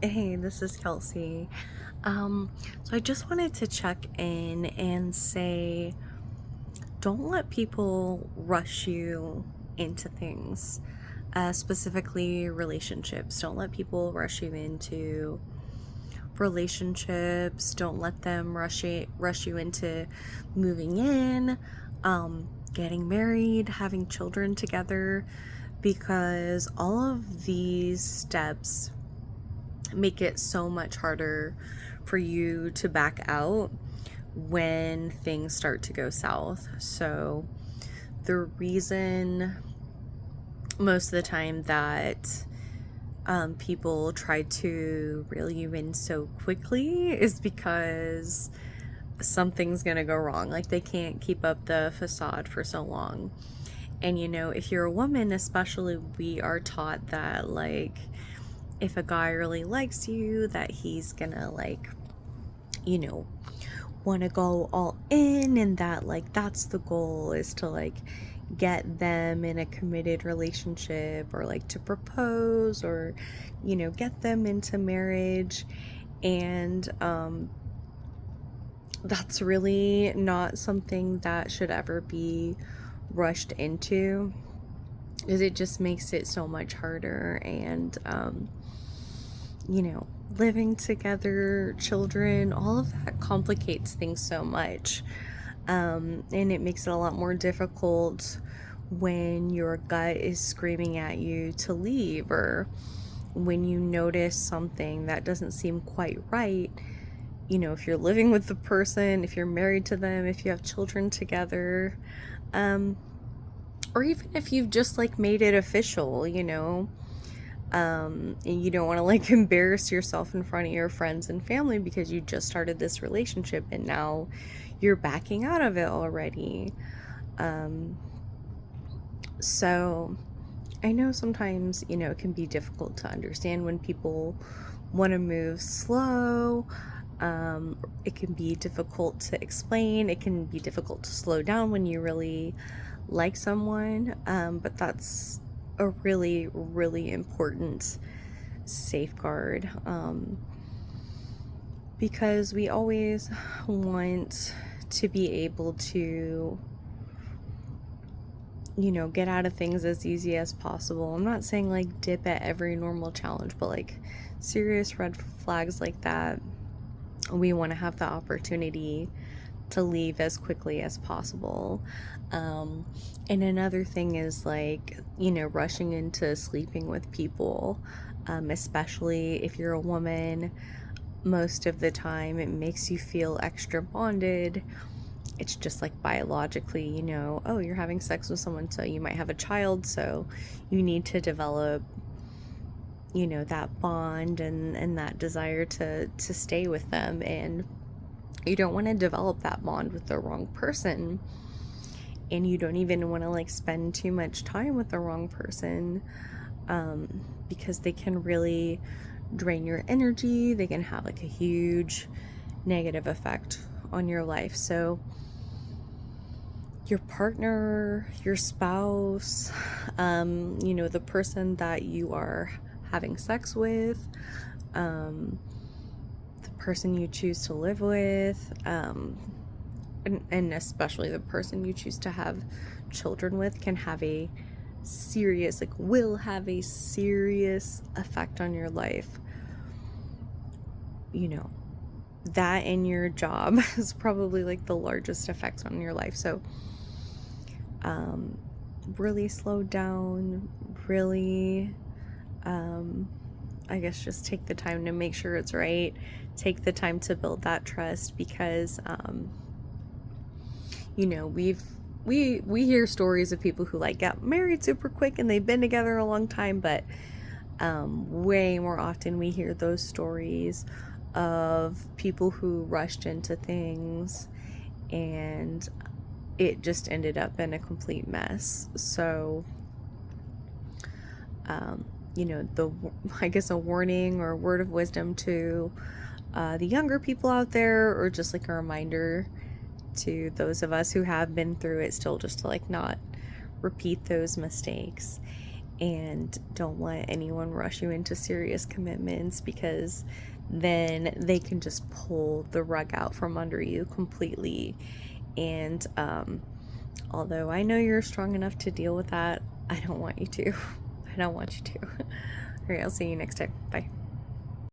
Hey, this is Kelsey. So I just wanted to check in and say, don't let people rush you into things, specifically relationships. Don't let people rush you into relationships. Don't let them rush you into moving in, getting married, having children together, because all of these steps make it so much harder for you to back out when things start to go south. So the reason most of the time that people try to reel you in so quickly is because something's gonna go wrong. Like, they can't keep up the facade for so long. And if you're a woman especially, we are taught that, like, if a guy really likes you, that he's gonna, like, want to go all in, and that, like, that's the goal, is to, like, get them in a committed relationship, or like to propose, or get them into marriage. And that's really not something that should ever be rushed into, because it just makes it so much harder. And living together, children, all of that complicates things so much. And it makes it a lot more difficult when your gut is screaming at you to leave, or when you notice something that doesn't seem quite right. If you're living with the person, if you're married to them, if you have children together, or even if you've just, like, made it official, and you don't want to, like, embarrass yourself in front of your friends and family because you just started this relationship and now you're backing out of it already. So I know sometimes, it can be difficult to understand when people want to move slow. It can be difficult to explain. It can be difficult to slow down when you really like someone. But that's a really, really important safeguard, because we always want to be able to get out of things as easy as possible. I'm not saying, like, dip at every normal challenge, but, like, serious red flags like that, we want to have the opportunity to leave as quickly as possible. And another thing is, like, rushing into sleeping with people, especially if you're a woman. Most of the time it makes you feel extra bonded. It's just, like, biologically, oh, you're having sex with someone, so you might have a child, so you need to develop that bond and that desire to stay with them. And you don't want to develop that bond with the wrong person, and you don't even want to, like, spend too much time with the wrong person, because they can really drain your energy. They can have, like, a huge negative effect on your life. So your partner, your spouse, the person that you are having sex with, the person you choose to live with, and especially the person you choose to have children with, can have a serious, like, will have a serious effect on your life. That and your job is probably, like, the largest effects on your life. So really slow down, really, I guess, just take the time to make sure it's right. Take the time to build that trust, because we hear stories of people who, like, got married super quick and they've been together a long time, but way more often we hear those stories of people who rushed into things and it just ended up in a complete mess. So I guess a warning or a word of wisdom to the younger people out there, or just, like, a reminder to those of us who have been through it still, just to, like, not repeat those mistakes. and don't let anyone rush you into serious commitments, because then they can just pull the rug out from under you completely. And although I know you're strong enough to deal with that, I don't want you to. I don't want you to. All right, I'll see you next time. Bye.